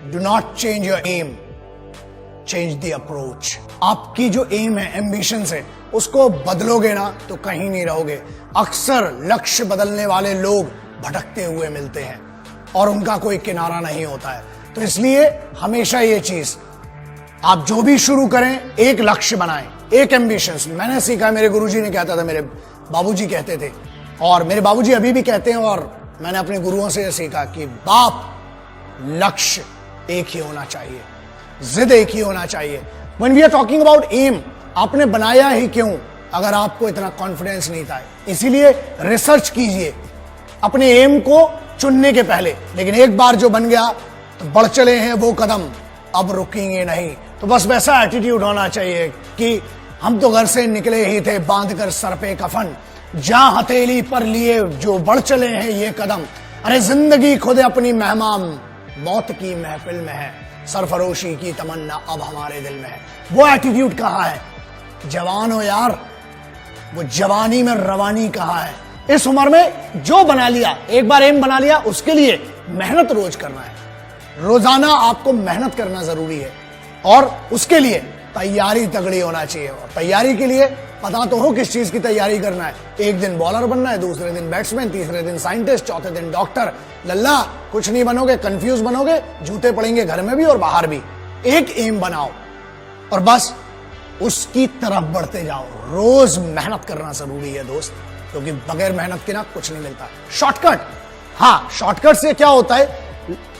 Do not change your aim, change the approach. आपकी जो M है, एम्बिशन है, उसको बदलोगे ना तो कहीं नहीं रहोगे। अक्सर लक्ष्य बदलने वाले लोग भटकते हुए मिलते हैं और उनका कोई किनारा नहीं होता है। तो इसलिए हमेशा ये चीज, आप जो भी शुरू करें एक लक्ष्य बनाएं, एक एम्बिशन। मैंने सीखा, मेरे गुरुजी ने कहता था, मेरे बाबूजी कहते थे, और मेरे बाबूजी अभी भी कहते हैं, और मैंने अपने गुरुओं से सीखा कि बाप, लक्ष्य एक ही होना चाहिए, जिद एक ही होना चाहिए। When we are talking about aim, आपने बनाया ही क्यों अगर आपको इतना कॉन्फिडेंस नहीं था? इसीलिए रिसर्च कीजिए अपने एम को चुनने के पहले। लेकिन एक बार जो बन गया तो बढ़ चले हैं वो कदम, अब रुकेंगे नहीं। तो बस वैसा एटीट्यूड होना चाहिए कि हम तो घर से निकले ही थे बांधकर सर पे कफन, जहां हथेली पर लिए जो बढ़ चले हैं ये कदम। अरे जिंदगी खुद अपनी मेहमान, मौत की महफिल में है, सरफरोशी की तमन्ना अब हमारे दिल में है। वो एटीट्यूड कहाँ है? जवान हो यार, वो जवानी में रवानी कहाँ है? इस उम्र में जो बना लिया, एक बार एम बना लिया, उसके लिए मेहनत रोज करना है। रोजाना आपको मेहनत करना जरूरी है और उसके लिए तैयारी तगड़ी होना चाहिए। और तैयारी के लिए पता तो हो किस चीज की तैयारी करना है। एक दिन बॉलर बनना है, दूसरे दिन बैट्समैन, तीसरे दिन साइंटिस्ट, चौथे दिन डॉक्टर। लल्ला कुछ नहीं बनोगे, कंफ्यूज बनोगे, जूते पड़ेंगे घर में भी और बाहर भी। एक एम बनाओ और बस उसकी तरफ बढ़ते जाओ। रोज मेहनत करना जरूरी है दोस्त, क्योंकि बगैर मेहनत के ना कुछ नहीं मिलता। शॉर्टकट, हाँ, शॉर्टकट से क्या होता है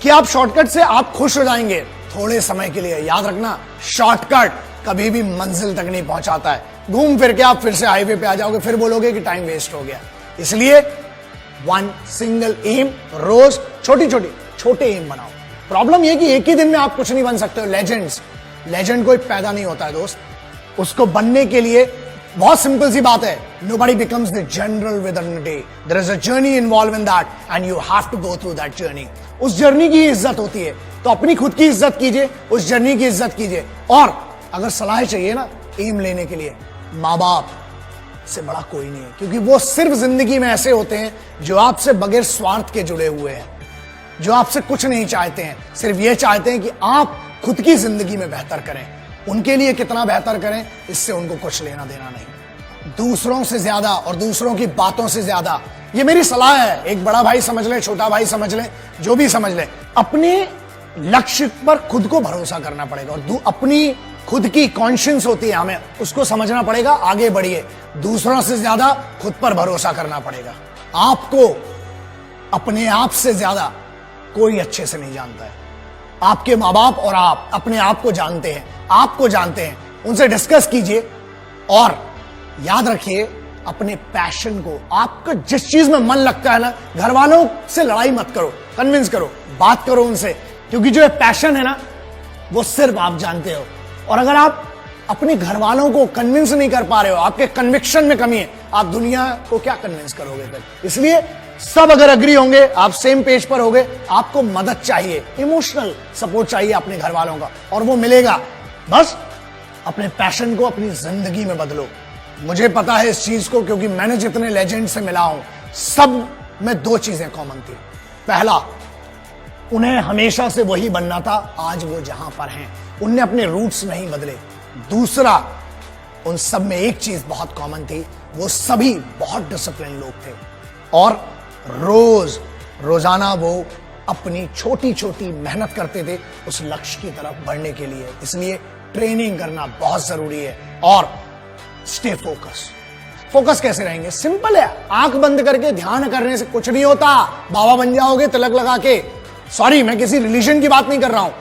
कि आप शॉर्टकट से आप खुश हो जाएंगे थोड़े समय के लिए। याद रखना, शॉर्टकट कभी भी मंजिल तक नहीं पहुंचाता है। घूम फिर के आप फिर से हाईवे पे आ जाओगे, फिर बोलोगे कि टाइम वेस्ट हो गया। इसलिए वन सिंगल एम, रोज छोटे एम बनाओ। प्रॉब्लम यह कि एक ही दिन में आप कुछ नहीं बन सकते हो। लेजेंड कोई पैदा नहीं होता है दोस्त, उसको बनने के लिए बहुत सिंपल सी बात है, nobody becomes the general within a day. There is a journey involved in that and you have to go through that journey. उस जर्नी की इज्जत होती है, तो अपनी खुद की इज्जत कीजिए, उस जर्नी की इज्जत कीजिए। और अगर सलाह चाहिए ना एम लेने के लिए, माँ बाप से बड़ा कोई नहीं है, क्योंकि वो सिर्फ जिंदगी में ऐसे होते हैं जो आपसे बगैर स्वार्थ के जुड़े हुए हैं, जो आपसे कुछ नहीं चाहते हैं, सिर्फ ये चाहते हैं कि आप खुद की जिंदगी में बेहतर करें। उनके लिए कितना बेहतर करें, इससे उनको कुछ लेना देना नहीं। दूसरों से ज्यादा और दूसरों की बातों से ज्यादा, ये मेरी सलाह है, एक बड़ा भाई समझ ले, छोटा भाई समझ ले, जो भी समझ ले, अपने लक्ष्य पर खुद को भरोसा करना पड़ेगा। और अपनी खुद की कॉन्शियंस होती है, हमें उसको समझना पड़ेगा। आगे बढ़िए, दूसरों से ज्यादा खुद पर भरोसा करना पड़ेगा। आपको अपने आप से ज्यादा कोई अच्छे से नहीं जानता है। आपके माँ बाप और आप अपने आप को जानते हैं, आपको जानते हैं। उनसे डिस्कस कीजिए और याद रखिए अपने पैशन को, आपको जिस चीज में मन लगता है ना, घर वालों से लड़ाई मत करो, कन्विंस करो, बात करो उनसे, क्योंकि जो पैशन है ना वो सिर्फ आप जानते हो। और अगर आप अपने घर वालों को कन्विंस नहीं कर पा रहे हो, आपके कन्विक्शन में कमी है, आप दुनिया को क्या कन्विंस करोगे फिर? इसलिए सब अगर अग्री होंगे, आप सेम पेज पर होंगे, आपको मदद चाहिए, इमोशनल सपोर्ट चाहिए अपने घर वालों का, और वो मिलेगा। बस अपने पैशन को अपनी जिंदगी में बदलो। मुझे पता है इस चीज को, क्योंकि मैंने जितने लेजेंड से मिला हूं, सब में दो चीजें कॉमन थी। पहला, उन्हें हमेशा से वही बनना था, आज वो जहां पर हैं, उनने अपने रूट्स नहीं बदले। दूसरा, उन सब में एक चीज बहुत कॉमन थी, वो सभी बहुत डिसिप्लिन लोग थे और रोजाना वो अपनी छोटी छोटी मेहनत करते थे उस लक्ष्य की तरफ बढ़ने के लिए। इसलिए ट्रेनिंग करना बहुत जरूरी है और स्टे फोकस कैसे रहेंगे? सिंपल है, आंख बंद करके ध्यान करने से कुछ नहीं होता। बाबा बन जाओगे तिलक लगा के। सॉरी, मैं किसी रिलीजन की बात नहीं कर रहा हूं,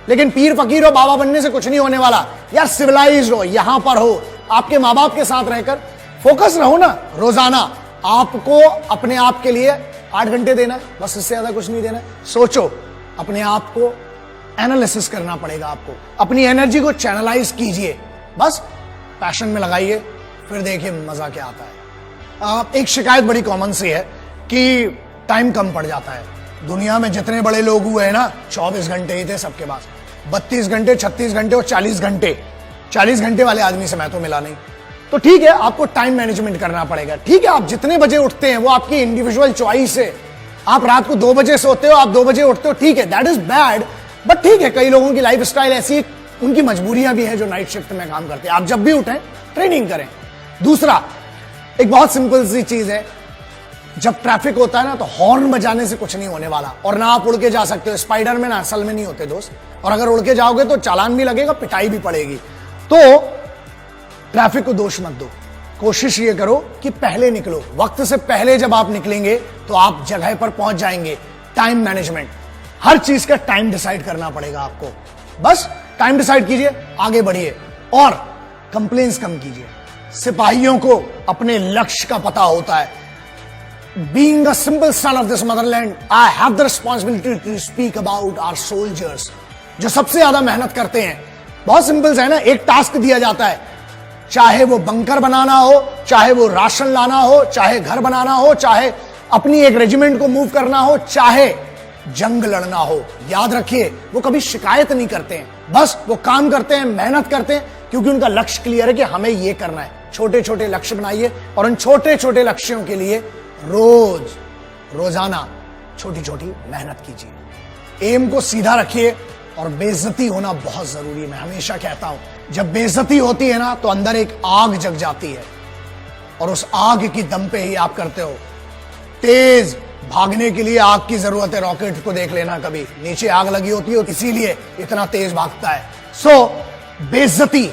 लेकिन पीर फकीर हो, बाबा बनने से कुछ नहीं होने वाला। यार सिविलाइज्ड हो, यहां पर हो, आपके माँ बाप के साथ रहकर फोकस रहो ना। रोजाना आपको अपने आप के लिए 8 घंटे देना है, बस, इससे ज्यादा कुछ नहीं देना है। सोचो, अपने आप को एनालिसिस करना पड़ेगा, आपको अपनी एनर्जी को चैनलाइज कीजिए, बस पैशन में लगाइए, फिर देखिए मजा क्या आता है। एक शिकायत बड़ी कॉमन सी है कि टाइम कम पड़ जाता है। दुनिया में जितने बड़े लोग हुए हैं ना, 24 घंटे ही थे सबके पास, 32 घंटे, 36 घंटे और 40 घंटे। 40 घंटे वाले आदमी से मैं तो मिला नहीं। तो ठीक है, आपको टाइम मैनेजमेंट करना पड़ेगा। ठीक है, आप जितने बजे उठते हैं वो आपकी इंडिविजुअल चॉइस है। आप रात को 2 बजे सोते हो, आप 2 बजे उठते हो, ठीक है, दैट इज बैड, बट ठीक है, कई लोगों की लाइफ स्टाइल ऐसी, उनकी मजबूरियां भी हैं जो नाइट शिफ्ट में काम करते हैं। आप जब भी उठें ट्रेनिंग करें। दूसरा, एक बहुत सिंपल सी चीज है, जब ट्रैफिक होता है ना तो हॉर्न बजाने से कुछ नहीं होने वाला, और ना आप उड़ के जा सकते हो। स्पाइडर में ना असल में नहीं होते दोस्त, और अगर उड़ के जाओगे तो चालान भी लगेगा, पिटाई भी पड़ेगी। तो ट्रैफिक को दोष मत दो, कोशिश ये करो कि पहले निकलो। वक्त से पहले जब आप निकलेंगे तो आप जगह पर पहुंच जाएंगे। टाइम मैनेजमेंट, हर चीज का टाइम डिसाइड करना पड़ेगा आपको। बस टाइम डिसाइड कीजिए, आगे बढ़िए और कंप्लेंट्स कम कीजिए। सिपाहियों को अपने लक्ष्य का पता होता है। Being a simple son of this motherland, I have the responsibility to speak about our soldiers, जो सबसे ज्यादा मेहनत करते हैं। बहुत सिंपल है ना, एक टास्क दिया जाता है, चाहे वो बंकर बनाना हो, चाहे वो राशन लाना हो, चाहे घर बनाना हो, चाहे अपनी एक रेजिमेंट को मूव करना हो, चाहे जंग लड़ना हो। याद रखिए, वो कभी शिकायत नहीं करते हैं, बस वो काम करते हैं, मेहनत करते हैं, क्योंकि उनका लक्ष्य क्लियर है कि हमें ये करना है। छोटे छोटे लक्ष्य बनाइए और उन छोटे छोटे लक्ष्यों के लिए रोजाना छोटी छोटी मेहनत कीजिए। एम को सीधा रखिए और बेइज्जती होना बहुत जरूरी है। मैं हमेशा कहता हूं, जब बेइज्जती होती है ना तो अंदर एक आग जग जाती है, और उस आग की दम पे ही आप करते हो। तेज भागने के लिए आग की जरूरत है। रॉकेट को देख लेना, कभी नीचे आग लगी होती है, इसीलिए इतना तेज भागता है। सो बेइज्जती,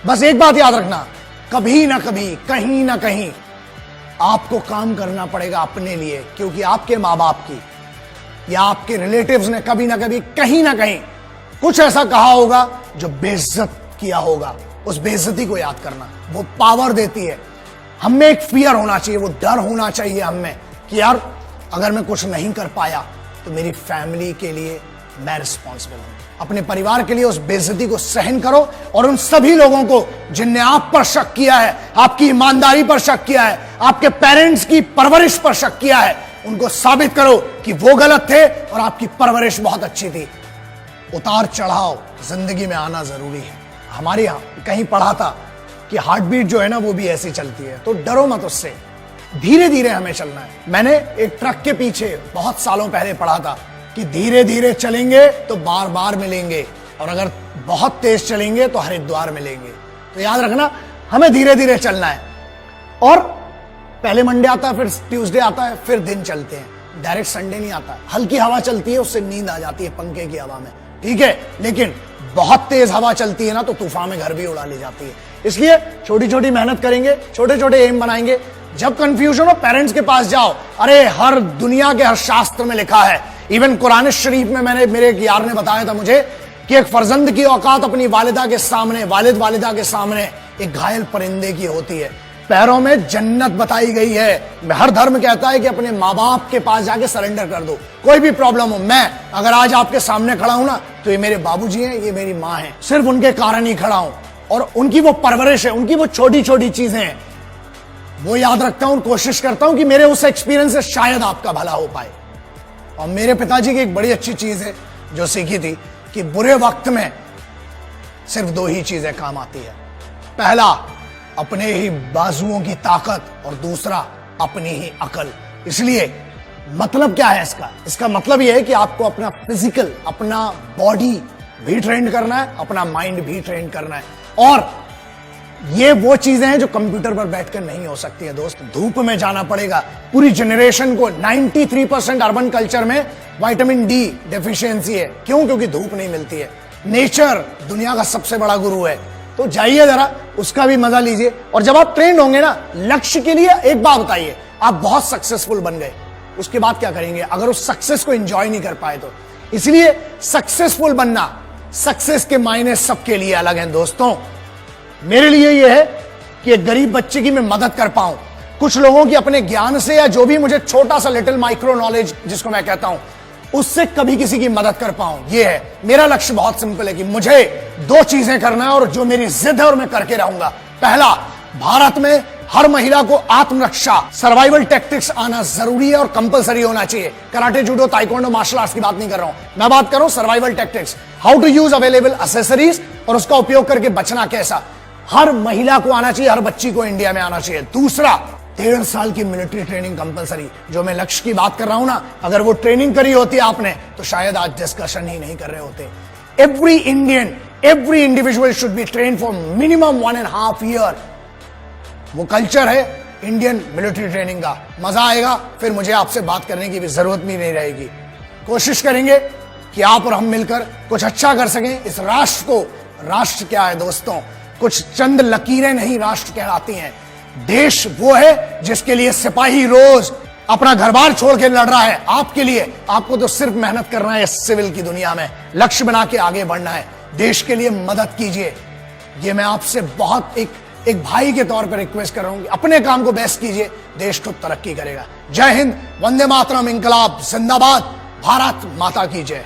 बस एक बात याद रखना, कभी ना कभी, कहीं ना कहीं आपको काम करना पड़ेगा अपने लिए, क्योंकि आपके माँ बाप की या आपके रिलेटिव्स ने कभी ना कभी, कहीं ना कहीं कुछ ऐसा कहा होगा जो बेइज्जत किया होगा। उस बेइज्जती को याद करना, वो पावर देती है। हमें एक फियर होना चाहिए, वो डर होना चाहिए हमें कि यार अगर मैं कुछ नहीं कर पाया तो मेरी फैमिली के लिए मैं रिस्पॉन्सिबल हूं। अपने परिवार के लिए उस बेइज्जती को सहन करो, और उन सभी लोगों को जिनने आप पर शक किया है, आपकी ईमानदारी पर शक किया है, आपके पेरेंट्स की परवरिश पर शक किया है, उनको साबित करो कि वो गलत थे और आपकी परवरिश बहुत अच्छी थी। उतार चढ़ाव जिंदगी में आना जरूरी है। हमारे यहां कहीं पढ़ा था कि हार्ट बीट जो है ना वो भी ऐसी चलती है, तो डरो मत उससे, धीरे धीरे हमें चलना है। मैंने एक ट्रक के पीछे बहुत सालों पहले पढ़ा था कि धीरे धीरे चलेंगे तो बार बार मिलेंगे, और अगर बहुत तेज चलेंगे तो हरिद्वार मिलेंगे। तो याद रखना, हमें धीरे धीरे चलना है, और पहले मंडे आता है, फिर ट्यूसडे आता है, फिर दिन चलते हैं। डायरेक्ट संडे नहीं आता। हल्की हवा चलती है, उससे नींद आ जाती है पंखे की हवा में, ठीक है, लेकिन बहुत तेज हवा चलती है ना तो तूफान में घर भी उड़ा ले जाती है। इसलिए छोटी छोटी मेहनत करेंगे, छोटे छोटे एम बनाएंगे। जब कंफ्यूजन हो, पेरेंट्स के पास जाओ। अरे हर दुनिया के हर शास्त्र में लिखा है, इवन कुरान शरीफ में, मेरे एक यार ने बताया था मुझे कि एक फर्जंद की औकात अपनी वालिदा के सामने, वालिदा के सामने एक घायल परिंदे की होती है। पैरों में जन्नत बताई गई है। हर धर्म कहता है कि अपने माँ बाप के पास जाके सरेंडर कर दो, कोई भी प्रॉब्लम हो। मैं अगर आज आपके सामने खड़ा हूं ना तो ये मेरे बाबूजी हैं, ये मेरी माँ है, सिर्फ उनके कारण ही खड़ा हूं, और उनकी वो परवरिश है, उनकी वो छोटी छोटी चीजें हैं, वो याद रखता हूं, कोशिश करता हूं कि मेरे उस एक्सपीरियंस से शायद आपका भला हो पाए। और मेरे पिताजी की एक बड़ी अच्छी चीज है जो सीखी थी कि बुरे वक्त में सिर्फ दो ही चीजें काम आती है। पहला, अपने ही बाजुओं की ताकत, और दूसरा अपनी ही अकल। इसलिए मतलब क्या है इसका? इसका मतलब यह है कि आपको अपना फिजिकल, अपना बॉडी भी ट्रेन करना है, अपना माइंड भी ट्रेन करना है, और ये वो चीजें हैं जो कंप्यूटर पर बैठकर नहीं हो सकती है दोस्त। धूप में जाना पड़ेगा। पूरी जनरेशन को 93% अर्बन कल्चर में विटामिन डी डेफिशिएंसी है। क्यों? क्योंकि धूप नहीं मिलती है। नेचर दुनिया का सबसे बड़ा गुरु है, तो जाइए जरा, उसका भी मजा लीजिए। और जब आप ट्रेंड होंगे ना लक्ष्य के लिए, एक बात बताइए, आप बहुत सक्सेसफुल बन गए, उसके बाद क्या करेंगे अगर उस सक्सेस को एंजॉय नहीं कर पाए तो? इसलिए सक्सेसफुल बनना, सक्सेस के मायने सबके लिए अलग हैं दोस्तों। मेरे लिए यह है कि एक गरीब बच्चे की मैं मदद कर पाऊं, कुछ लोगों की अपने ज्ञान से, या जो भी मुझे छोटा सा लिटिल माइक्रो नॉलेज जिसको मैं कहता हूं, उससे कभी किसी की मदद कर पाऊं। यह है मेरा लक्ष्य। बहुत सिंपल है कि मुझे दो चीजें करना है, और जो मेरी जिद है और मैं करके रहूंगा। पहला, भारत में हर महिला को आत्मरक्षा, सर्वाइवल टैक्टिक्स आना जरूरी है और कंपलसरी होना चाहिए। Karate, judo, taekwondo, martial arts की बात नहीं कर रहा हूं, मैं बात कर रहा हूं survival tactics, how to use available accessories, और उसका उपयोग करके बचना कैसा। हर महिला को आना चाहिए, हर बच्ची को इंडिया में आना चाहिए। दूसरा, 1.5 साल की मिलिट्री ट्रेनिंग कंपलसरी। जो मैं लक्ष्य की बात कर रहा हूं ना, अगर वो ट्रेनिंग करी होती आपने तो शायद आज डिस्कशन ही नहीं कर रहे होते। Every Indian, every individual should be train for minimum 1.5 year. वो कल्चर है इंडियन मिलिट्री ट्रेनिंग का। मजा आएगा, फिर मुझे आपसे बात करने की भी जरूरत भी नहीं रहेगी। कोशिश करेंगे कि आप और हम मिलकर कुछ अच्छा कर सकें इस राष्ट्र को। राष्ट्र क्या है दोस्तों, कुछ चंद लकीरें नहीं राष्ट्र कहलाती हैं। देश वो है जिसके लिए सिपाही रोज अपना घर बार छोड़ के लड़ रहा है आपके लिए। आपको तो सिर्फ मेहनत करना है इस सिविल की दुनिया में, लक्ष्य बना के आगे बढ़ना है। देश के लिए मदद कीजिए, ये मैं आपसे बहुत एक भाई के तौर पर रिक्वेस्ट कर रहा हूं। अपने काम को बेस्ट कीजिए, देश खुद तरक्की करेगा। जय हिंद, वंदे मातरम, इंकलाब जिंदाबाद, भारत माता की जय।